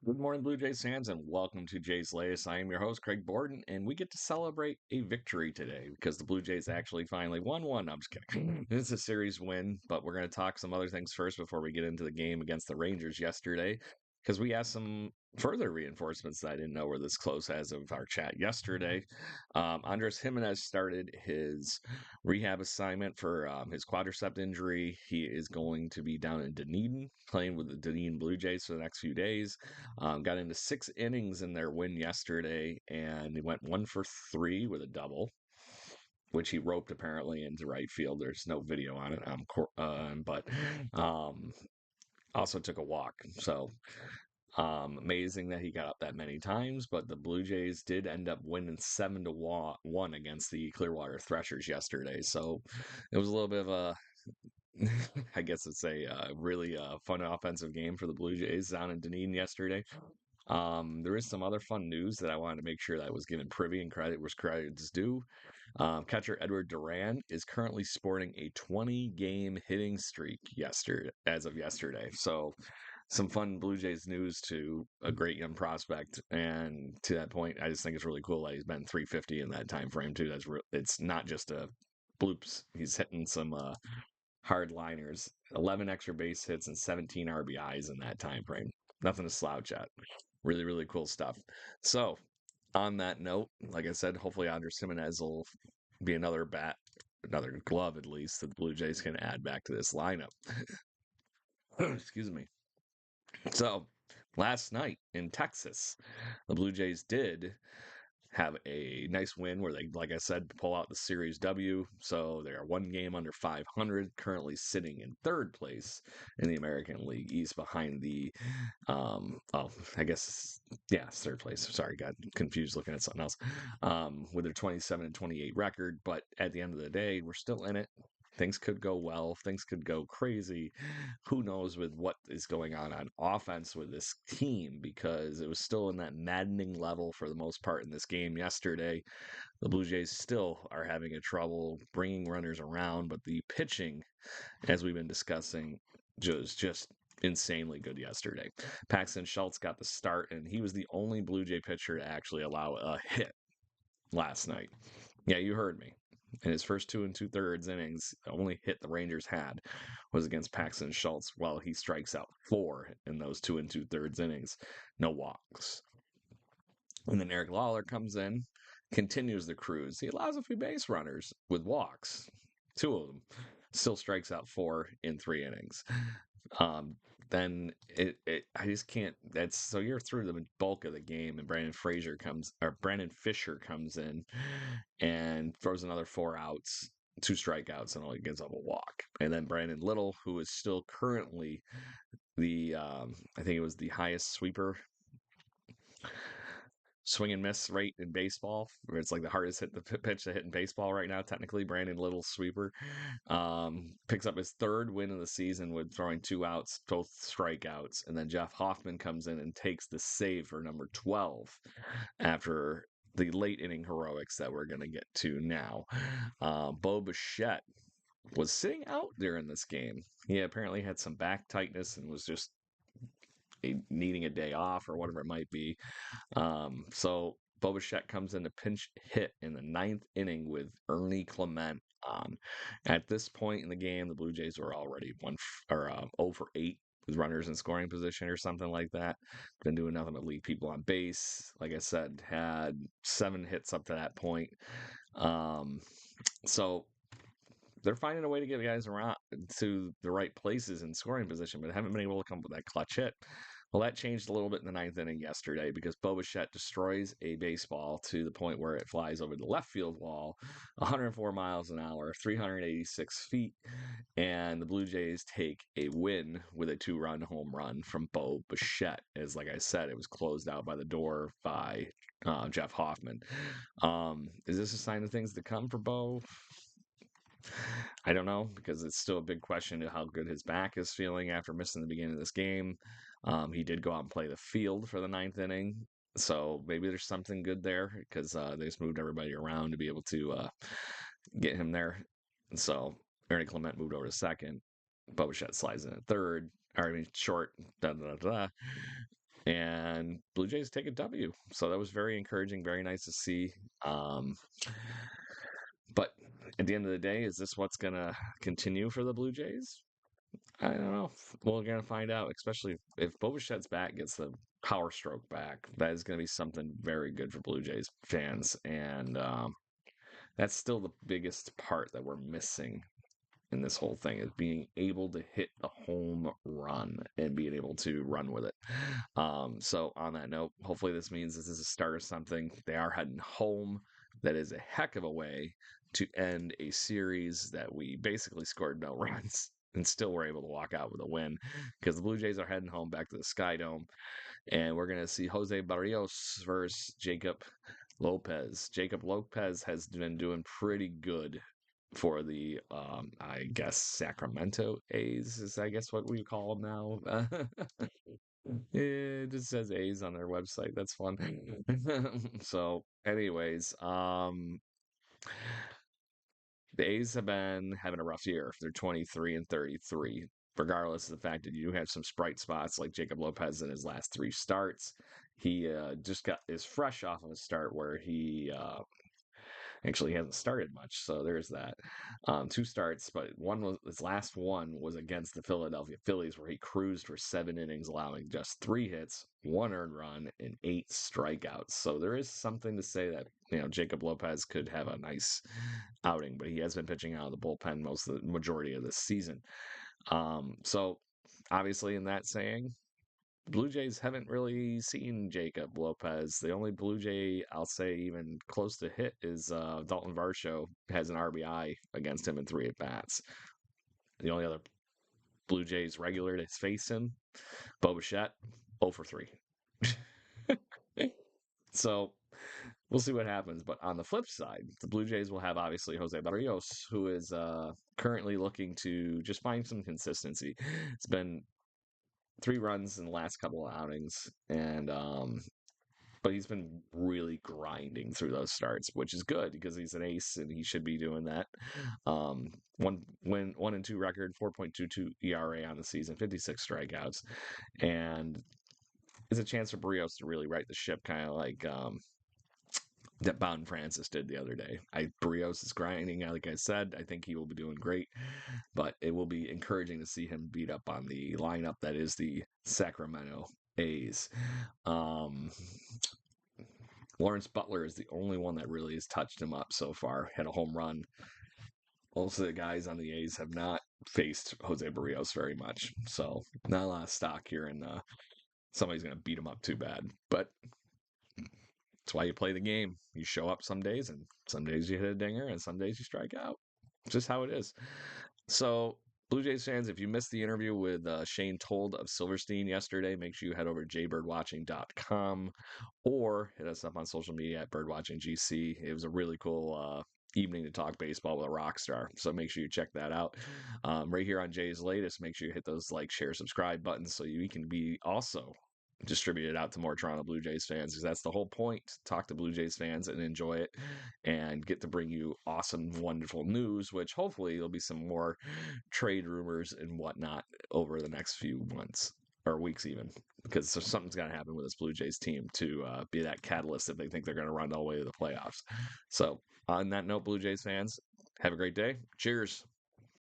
Good morning, Blue Jays fans, and welcome to Jays Latest. I am your host, Craig Borden, and we get to celebrate a victory today because the Blue Jays actually finally won one. No, I'm just kidding. It's a series win, but we're going to talk some other things first before we get into the game against the Rangers yesterday because we asked some further reinforcements that I didn't know were this close as of our chat yesterday. Andres Jimenez started his rehab assignment for his quadricep injury. He is going to be down in Dunedin playing with the Dunedin Blue Jays for the next few days. Got into 6 innings in their win yesterday, and he went 1 for 3 with a double, which he roped apparently into right field. There's no video on it, but also took a walk. So amazing that he got up that many times, but the Blue Jays did end up winning 7-1 against the Clearwater Threshers yesterday. So it was a little bit of a I guess it's a really fun offensive game for the Blue Jays down in Dunedin yesterday. There is some other fun news that I wanted to make sure that I was given privy and credit where credit is due. Catcher Edward Duran is currently sporting a 20-game hitting streak as of yesterday. So some fun Blue Jays news to a great young prospect, and to that point, I just think it's really cool that he's been 350 in that time frame too. It's not just a bloops. He's hitting some hard liners, 11 extra base hits, and 17 RBIs in that time frame. Nothing to slouch at. Really, really cool stuff. So, on that note, like I said, hopefully Andres Jimenez will be another bat, another glove at least that the Blue Jays can add back to this lineup. Excuse me. So, last night in Texas, the Blue Jays did have a nice win where they, like I said, pull out the Series W. So they are 1 game under 500, currently sitting in third place in the American League East behind the, I guess, yeah, it's third place. Sorry, got confused looking at something else. With their 27-28 record. But at the end of the day, we're still in it. Things could go well. Things could go crazy. Who knows with what is going on offense with this team, because it was still in that maddening level for the most part in this game yesterday. The Blue Jays still are having a trouble bringing runners around, but the pitching, as we've been discussing, was just insanely good yesterday. Paxton Schultz got the start, and he was the only Blue Jay pitcher to actually allow a hit last night. Yeah, you heard me. In his first 2 2/3 innings, the only hit the Rangers had was against Paxton Schultz, while he strikes out 4 in those 2 2/3 innings. No walks. And then Eric Lawler comes in, continues the cruise. He allows a few base runners with walks, 2 of them. Still strikes out 4 in 3 innings. Um, then I just can't. That's so you're through the bulk of the game, and Brandon Fisher comes in and throws another 4 outs, 2 strikeouts, and only gives up a walk. And then Brandon Little, who is still currently I think it was the highest sweeper swing and miss rate in baseball. Where it's like the hardest pitch to hit in baseball right now. Technically, Brandon Little sweeper picks up his 3rd win of the season with throwing 2 outs, both strikeouts, and then Jeff Hoffman comes in and takes the save for number 12 after the late inning heroics that we're going to get to now. Bo Bichette was sitting out during this game. He apparently had some back tightness and was just needing a day off or whatever it might be. So Bo Bichette comes in to pinch hit in the 9th inning with Ernie Clement on. At this point in the game, the Blue Jays were already 0 for 8 with runners in scoring position or something like that. Been doing nothing but leave people on base. Like I said, had 7 hits up to that point. So they're finding a way to get guys around to the right places in scoring position, but haven't been able to come up with that clutch hit. Well, that changed a little bit in the 9th inning yesterday because Bo Bichette destroys a baseball to the point where it flies over the left field wall, 104 miles an hour, 386 feet, and the Blue Jays take a win with a 2-run home run from Bo Bichette. As like I said, it was closed out by the door by Jeff Hoffman. Is this a sign of things to come for Bo? I don't know, because it's still a big question of how good his back is feeling after missing the beginning of this game. He did go out and play the field for the 9th inning, so maybe there's something good there because they just moved everybody around to be able to get him there. And so Ernie Clement moved over to second. Bo Bichette slides in at third, or I mean short, da, da, da, da. and Blue Jays take a W. So that was very encouraging, very nice to see. Um, but at the end of the day, is this what's going to continue for the Blue Jays? I don't know. We're going to find out, especially if Bo Bichette's bat gets the power stroke back. That is going to be something very good for Blue Jays fans. And that's still the biggest part that we're missing in this whole thing is being able to hit the home run and being able to run with it. So on that note, hopefully this means this is a start of something. They are heading home. That is a heck of a way to end a series that we basically scored no runs and still were able to walk out with a win because the Blue Jays are heading home back to the Sky Dome and we're going to see Jose Barrios versus Jacob Lopez. Jacob Lopez has been doing pretty good for the I guess Sacramento A's is I guess what we call them now. It just says A's on their website. That's fun. So, anyways, the A's have been having a rough year. They're 23 and 33. Regardless of the fact that you do have some bright spots like Jacob Lopez in his last 3 starts, he just got is fresh off of a start where he actually, he hasn't started much, so there's that. 2 starts, but one was his last one was against the Philadelphia Phillies, where he cruised for 7 innings, allowing just 3 hits, 1 earned run, and 8 strikeouts. So there is something to say that Jacob Lopez could have a nice outing, but he has been pitching out of the bullpen most of the majority of this season. So obviously, in that saying, Blue Jays haven't really seen Jacob Lopez. The only Blue Jay I'll say even close to hit is Dalton Varsho has an RBI against him in 3 at-bats. The only other Blue Jays regular to face him, Bo Bichette, 0 for 3. So we'll see what happens. But on the flip side, the Blue Jays will have obviously Jose Barrios, who is currently looking to just find some consistency. It's been 3 runs in the last couple of outings, and but he's been really grinding through those starts, which is good because he's an ace and he should be doing that. 1-2 record, 4.22 ERA on the season, 56 strikeouts, and it's a chance for Barrios to really right the ship, kind of like that Bowden Francis did the other day. Barrios is grinding, like I said. I think he will be doing great, but it will be encouraging to see him beat up on the lineup that is the Sacramento A's. Lawrence Butler is the only one that really has touched him up so far. Had a home run. Most of the guys on the A's have not faced Jose Barrios very much, so not a lot of stock here, and somebody's going to beat him up too bad. But that's why you play the game. You show up some days, and some days you hit a dinger, and some days you strike out. It's just how it is. So, Blue Jays fans, if you missed the interview with Shane Told of Silverstein yesterday, make sure you head over to jbirdwatching.com or hit us up on social media at birdwatchinggc. It was a really cool evening to talk baseball with a rock star. So make sure you check that out. Right here on Jay's Latest, make sure you hit those like, share, subscribe buttons so you can be also distributed out to more Toronto Blue Jays fans because that's the whole point. Talk to Blue Jays fans and enjoy it and get to bring you awesome, wonderful news, which hopefully there'll be some more trade rumors and whatnot over the next few months or weeks even because something's got to happen with this Blue Jays team to be that catalyst if they think they're going to run all the way to the playoffs. So on that note, Blue Jays fans, have a great day. Cheers.